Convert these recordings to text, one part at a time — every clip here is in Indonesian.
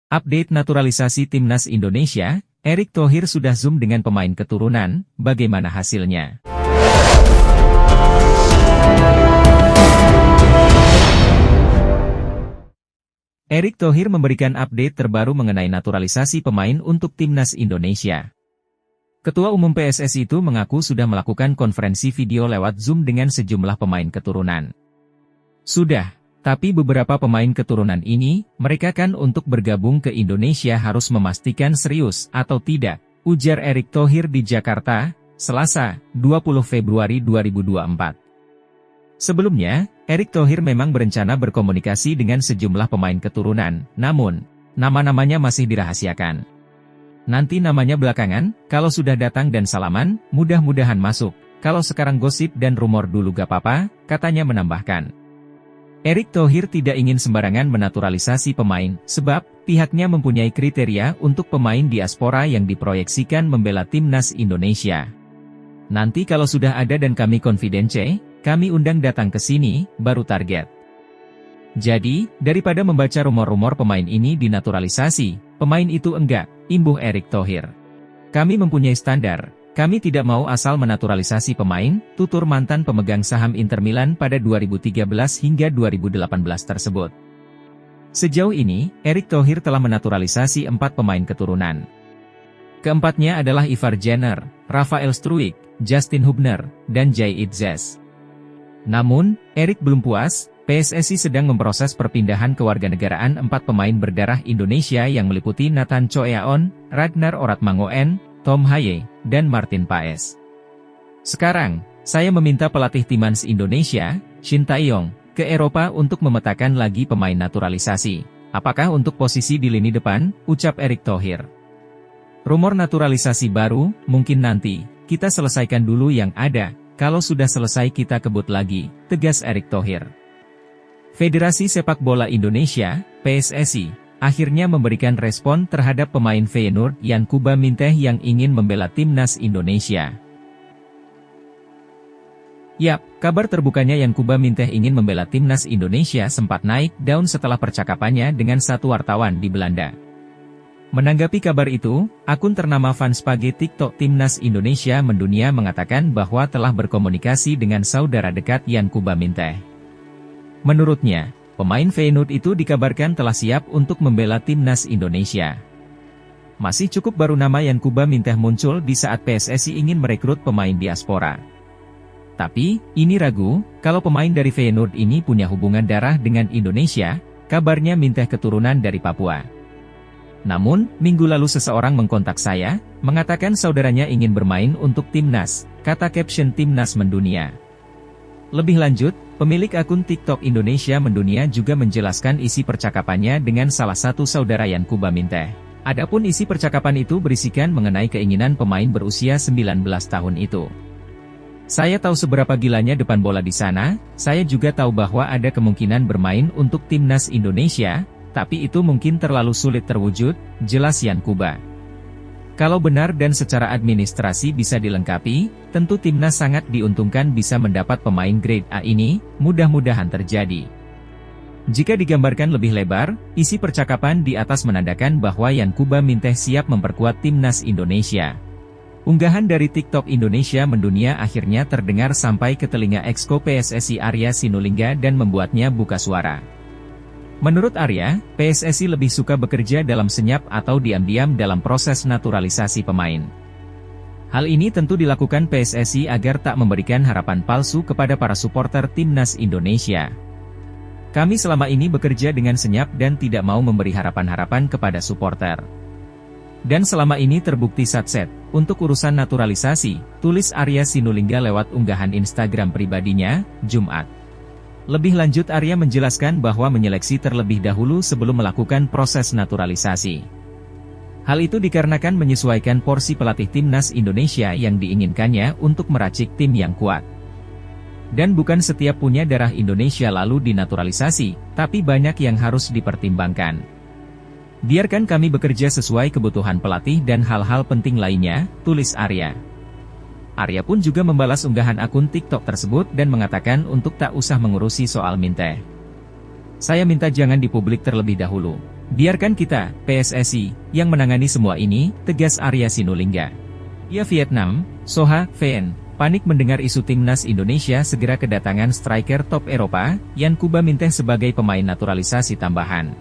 Update naturalisasi Timnas Indonesia, Erick Thohir sudah zoom dengan pemain keturunan, bagaimana hasilnya? Erick Thohir memberikan update terbaru mengenai naturalisasi pemain untuk Timnas Indonesia. Ketua Umum PSSI itu mengaku sudah melakukan konferensi video lewat Zoom dengan sejumlah pemain keturunan. Sudah, tapi beberapa pemain keturunan ini, mereka kan untuk bergabung ke Indonesia harus memastikan serius atau tidak, ujar Erick Thohir di Jakarta, Selasa, 20 Februari 2024. Sebelumnya, Erick Thohir memang berencana berkomunikasi dengan sejumlah pemain keturunan, namun, nama-namanya masih dirahasiakan. Nanti namanya belakangan, kalau sudah datang dan salaman, mudah-mudahan masuk, kalau sekarang gosip dan rumor dulu gak apa-apa, katanya menambahkan. Erick Thohir tidak ingin sembarangan menaturalisasi pemain, sebab, pihaknya mempunyai kriteria untuk pemain diaspora yang diproyeksikan membela Timnas Indonesia. Nanti kalau sudah ada dan kami confidence, kami undang datang ke sini, baru target. Jadi, daripada membaca rumor-rumor pemain ini dinaturalisasi, pemain itu enggak, imbuh Erick Thohir. Kami mempunyai standar, kami tidak mau asal menaturalisasi pemain, tutur mantan pemegang saham Inter Milan pada 2013 hingga 2018 tersebut. Sejauh ini, Erick Thohir telah menaturalisasi 4 pemain keturunan. Keempatnya adalah Ivar Jenner, Rafael Struijk, Justin Hubner, dan Jay Itzes. Namun, Erick belum puas, PSSI sedang memproses perpindahan kewarganegaraan 4 pemain berdarah Indonesia yang meliputi Nathan Choeaon, Ragnar Oratmangoen, Tom Haye, dan Martin Paes. Sekarang, saya meminta pelatih Timnas Indonesia, Shin Tae-yong, ke Eropa untuk memetakan lagi pemain naturalisasi. Apakah untuk posisi di lini depan, ucap Erick Thohir. Rumor naturalisasi baru, mungkin nanti, kita selesaikan dulu yang ada, kalau sudah selesai kita kebut lagi, tegas Erick Thohir. Federasi Sepak Bola Indonesia, PSSI, akhirnya memberikan respon terhadap pemain Feyenoord Yankuba Minteh yang ingin membela Timnas Indonesia. Yap, kabar terbukanya Yankuba Minteh ingin membela Timnas Indonesia sempat naik daun setelah percakapannya dengan satu wartawan di Belanda. Menanggapi kabar itu, akun ternama fans page TikTok Timnas Indonesia mendunia mengatakan bahwa telah berkomunikasi dengan saudara dekat Yankuba Minteh. Menurutnya, pemain Feyenoord itu dikabarkan telah siap untuk membela Timnas Indonesia. Masih cukup baru nama Yankuba Minteh muncul di saat PSSI ingin merekrut pemain diaspora. Tapi, ini ragu, kalau pemain dari Feyenoord ini punya hubungan darah dengan Indonesia, kabarnya Minteh keturunan dari Papua. Namun, minggu lalu seseorang mengkontak saya, mengatakan saudaranya ingin bermain untuk Timnas, kata caption Timnas Mendunia. Lebih lanjut, pemilik akun TikTok Indonesia Mendunia juga menjelaskan isi percakapannya dengan salah satu saudara Yankuba Minteh. Adapun isi percakapan itu berisikan mengenai keinginan pemain berusia 19 tahun itu. Saya tahu seberapa gilanya depan bola di sana, saya juga tahu bahwa ada kemungkinan bermain untuk Timnas Indonesia, tapi itu mungkin terlalu sulit terwujud, jelas Yankuba. Kalau benar dan secara administrasi bisa dilengkapi, tentu Timnas sangat diuntungkan bisa mendapat pemain grade A ini, mudah-mudahan terjadi. Jika digambarkan lebih lebar, isi percakapan di atas menandakan bahwa Yankuba Minteh siap memperkuat Timnas Indonesia. Unggahan dari TikTok Indonesia Mendunia akhirnya terdengar sampai ke telinga Exco PSSI Arya Sinulinga dan membuatnya buka suara. Menurut Arya, PSSI lebih suka bekerja dalam senyap atau diam-diam dalam proses naturalisasi pemain. Hal ini tentu dilakukan PSSI agar tak memberikan harapan palsu kepada para supporter Timnas Indonesia. Kami selama ini bekerja dengan senyap dan tidak mau memberi harapan-harapan kepada supporter. Dan selama ini terbukti satset, untuk urusan naturalisasi, tulis Arya Sinulinga lewat unggahan Instagram pribadinya, Jumat. Lebih lanjut Arya menjelaskan bahwa menyeleksi terlebih dahulu sebelum melakukan proses naturalisasi. Hal itu dikarenakan menyesuaikan porsi pelatih Timnas Indonesia yang diinginkannya untuk meracik tim yang kuat. Dan bukan setiap punya darah Indonesia lalu dinaturalisasi, tapi banyak yang harus dipertimbangkan. Biarkan kami bekerja sesuai kebutuhan pelatih dan hal-hal penting lainnya, tulis Arya. Arya pun juga membalas unggahan akun TikTok tersebut dan mengatakan untuk tak usah mengurusi soal Minteh. Saya minta jangan dipublik terlebih dahulu. Biarkan kita, PSSI, yang menangani semua ini, tegas Arya Sinulinga. Via Vietnam, Soha, VN, panik mendengar isu timnas Indonesia segera kedatangan striker top Eropa, Yan Kuba Minteh sebagai pemain naturalisasi tambahan.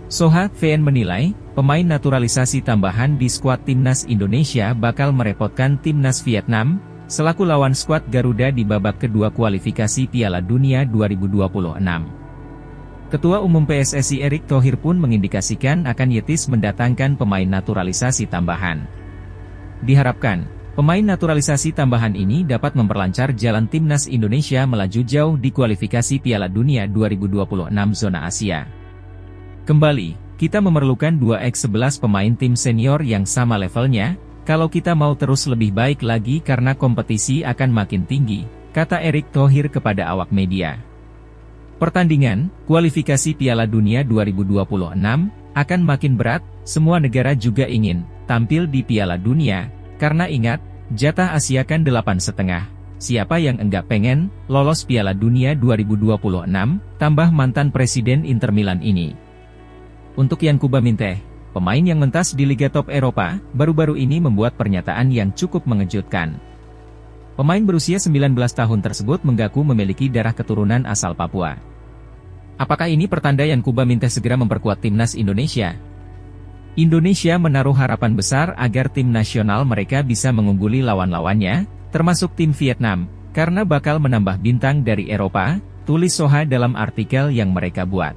Soha, VN menilai, pemain naturalisasi tambahan di skuad timnas Indonesia bakal merepotkan timnas Vietnam, selaku lawan skuad Garuda di babak kedua kualifikasi Piala Dunia 2026. Ketua Umum PSSI Erick Thohir pun mengindikasikan akan Yetis mendatangkan pemain naturalisasi tambahan. Diharapkan, pemain naturalisasi tambahan ini dapat memperlancar jalan timnas Indonesia melaju jauh di kualifikasi Piala Dunia 2026 zona Asia. Kembali, kita memerlukan 2x11 pemain tim senior yang sama levelnya, kalau kita mau terus lebih baik lagi karena kompetisi akan makin tinggi, kata Erick Thohir kepada awak media. Pertandingan, kualifikasi Piala Dunia 2026, akan makin berat, semua negara juga ingin tampil di Piala Dunia, karena ingat, jatah Asia kan 8,5, siapa yang enggak pengen lolos Piala Dunia 2026, tambah mantan Presiden Inter Milan ini. Untuk Yan Kuba Minteh, pemain yang mentas di Liga Top Eropa, baru-baru ini membuat pernyataan yang cukup mengejutkan. Pemain berusia 19 tahun tersebut mengaku memiliki darah keturunan asal Papua. Apakah ini pertanda Yan Kuba Minteh segera memperkuat timnas Indonesia? Indonesia menaruh harapan besar agar tim nasional mereka bisa mengungguli lawan-lawannya, termasuk tim Vietnam, karena bakal menambah bintang dari Eropa, tulis Soha dalam artikel yang mereka buat.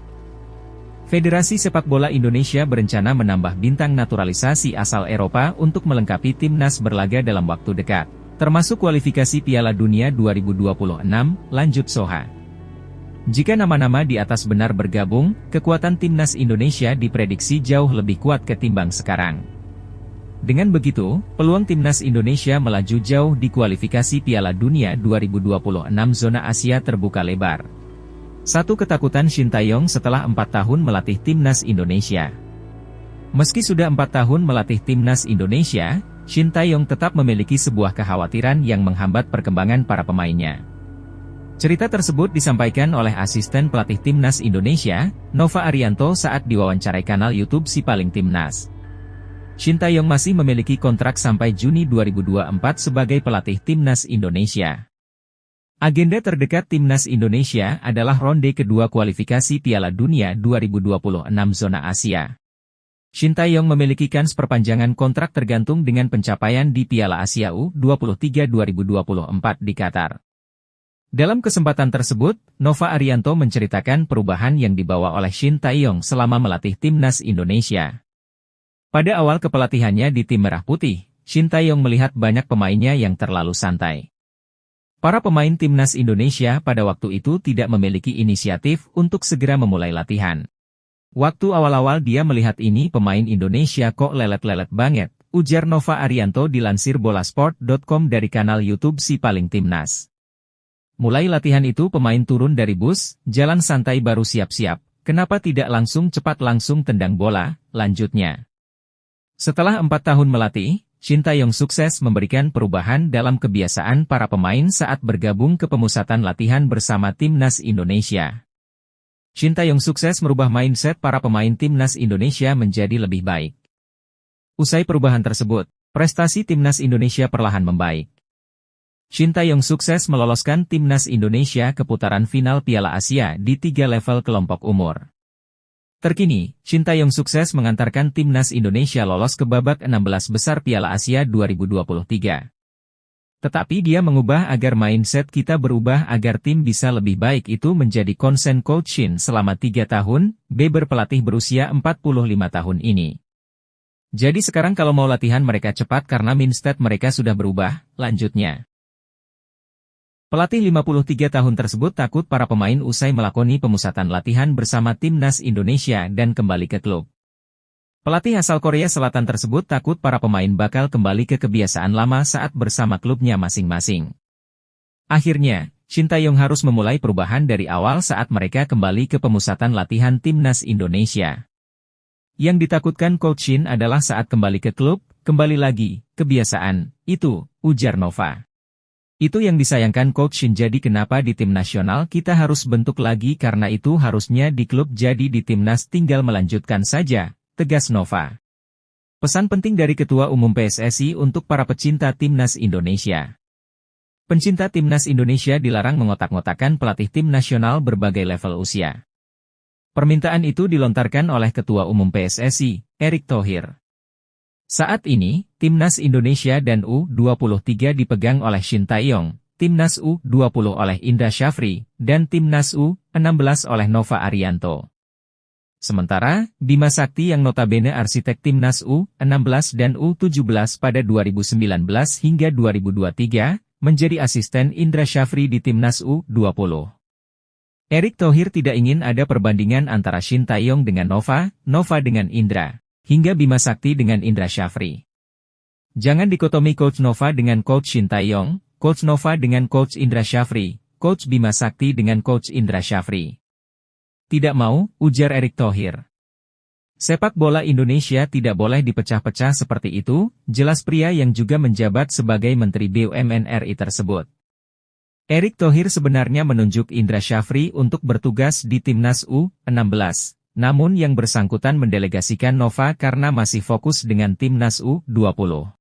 Federasi Sepak Bola Indonesia berencana menambah bintang naturalisasi asal Eropa untuk melengkapi timnas berlaga dalam waktu dekat, termasuk kualifikasi Piala Dunia 2026, lanjut Soha. Jika nama-nama di atas benar bergabung, kekuatan timnas Indonesia diprediksi jauh lebih kuat ketimbang sekarang. Dengan begitu, peluang timnas Indonesia melaju jauh di kualifikasi Piala Dunia 2026 zona Asia terbuka lebar. Satu ketakutan Shin Tae-yong setelah 4 tahun melatih timnas Indonesia. Meski sudah 4 tahun melatih timnas Indonesia, Shin Tae-yong tetap memiliki sebuah kekhawatiran yang menghambat perkembangan para pemainnya. Cerita tersebut disampaikan oleh asisten pelatih timnas Indonesia, Nova Arianto saat diwawancarai kanal YouTube Si Paling Timnas. Shin Tae-yong masih memiliki kontrak sampai Juni 2024 sebagai pelatih timnas Indonesia. Agenda terdekat timnas Indonesia adalah ronde kedua kualifikasi Piala Dunia 2026 zona Asia. Shin Tae-yong memiliki kans perpanjangan kontrak tergantung dengan pencapaian di Piala Asia U23 2024 di Qatar. Dalam kesempatan tersebut, Nova Arianto menceritakan perubahan yang dibawa oleh Shin Tae-yong selama melatih timnas Indonesia. Pada awal kepelatihannya di tim Merah Putih, Shin Tae-yong melihat banyak pemainnya yang terlalu santai. Para pemain timnas Indonesia pada waktu itu tidak memiliki inisiatif untuk segera memulai latihan. Waktu awal-awal dia melihat ini pemain Indonesia kok lelet-lelet banget, ujar Nova Arianto dilansir bolasport.com dari kanal YouTube Si Paling Timnas. Mulai latihan itu pemain turun dari bus, jalan santai baru siap-siap, kenapa tidak langsung cepat langsung tendang bola, lanjutnya. Setelah 4 tahun melatih, Shin Tae-yong sukses memberikan perubahan dalam kebiasaan para pemain saat bergabung ke pemusatan latihan bersama timnas Indonesia. Shin Tae-yong sukses merubah mindset para pemain timnas Indonesia menjadi lebih baik. Usai perubahan tersebut, prestasi timnas Indonesia perlahan membaik. Shin Tae-yong sukses meloloskan timnas Indonesia ke putaran final Piala Asia di 3 level kelompok umur. Terkini, Shin Tae-yong sukses mengantarkan timnas Indonesia lolos ke babak 16 besar Piala Asia 2023. Tetapi dia mengubah agar mindset kita berubah agar tim bisa lebih baik itu menjadi konsen Coach Shin selama 3 tahun, berpelatih berusia 45 tahun ini. Jadi sekarang kalau mau latihan mereka cepat karena mindset mereka sudah berubah, lanjutnya. Pelatih 53 tahun tersebut takut para pemain usai melakoni pemusatan latihan bersama timnas Indonesia dan kembali ke klub. Pelatih asal Korea Selatan tersebut takut para pemain bakal kembali ke kebiasaan lama saat bersama klubnya masing-masing. Akhirnya, Shin Tae-yong harus memulai perubahan dari awal saat mereka kembali ke pemusatan latihan timnas Indonesia. Yang ditakutkan Coach Shin adalah saat kembali ke klub, kembali lagi, kebiasaan, itu, ujar Nova. Itu yang disayangkan Coach Shin, jadi kenapa di tim nasional kita harus bentuk lagi, karena itu harusnya di klub, jadi di timnas tinggal melanjutkan saja, tegas Nova. Pesan penting dari Ketua Umum PSSI untuk para pecinta timnas Indonesia. Pencinta timnas Indonesia dilarang mengotak-ngotakan pelatih tim nasional berbagai level usia. Permintaan itu dilontarkan oleh Ketua Umum PSSI, Erick Thohir. Saat ini, Timnas Indonesia dan U23 dipegang oleh Shin Tae-yong, Timnas U20 oleh Indra Syafri, dan Timnas U16 oleh Nova Arianto. Sementara, Bima Sakti yang notabene arsitek Timnas U16 dan U17 pada 2019 hingga 2023, menjadi asisten Indra Syafri di Timnas U20. Erick Thohir tidak ingin ada perbandingan antara Shin Tae-yong dengan Nova, Nova dengan Indra, hingga Bima Sakti dengan Indra Syafri. Jangan dikotomi Coach Nova dengan Coach Shin Tae-yong, Coach Nova dengan Coach Indra Syafri, Coach Bima Sakti dengan Coach Indra Syafri. Tidak mau, ujar Erick Thohir. Sepak bola Indonesia tidak boleh dipecah-pecah seperti itu, jelas pria yang juga menjabat sebagai Menteri BUMN RI tersebut. Erick Thohir sebenarnya menunjuk Indra Syafri untuk bertugas di Timnas U16, namun yang bersangkutan mendelegasikan Nova karena masih fokus dengan Timnas U20.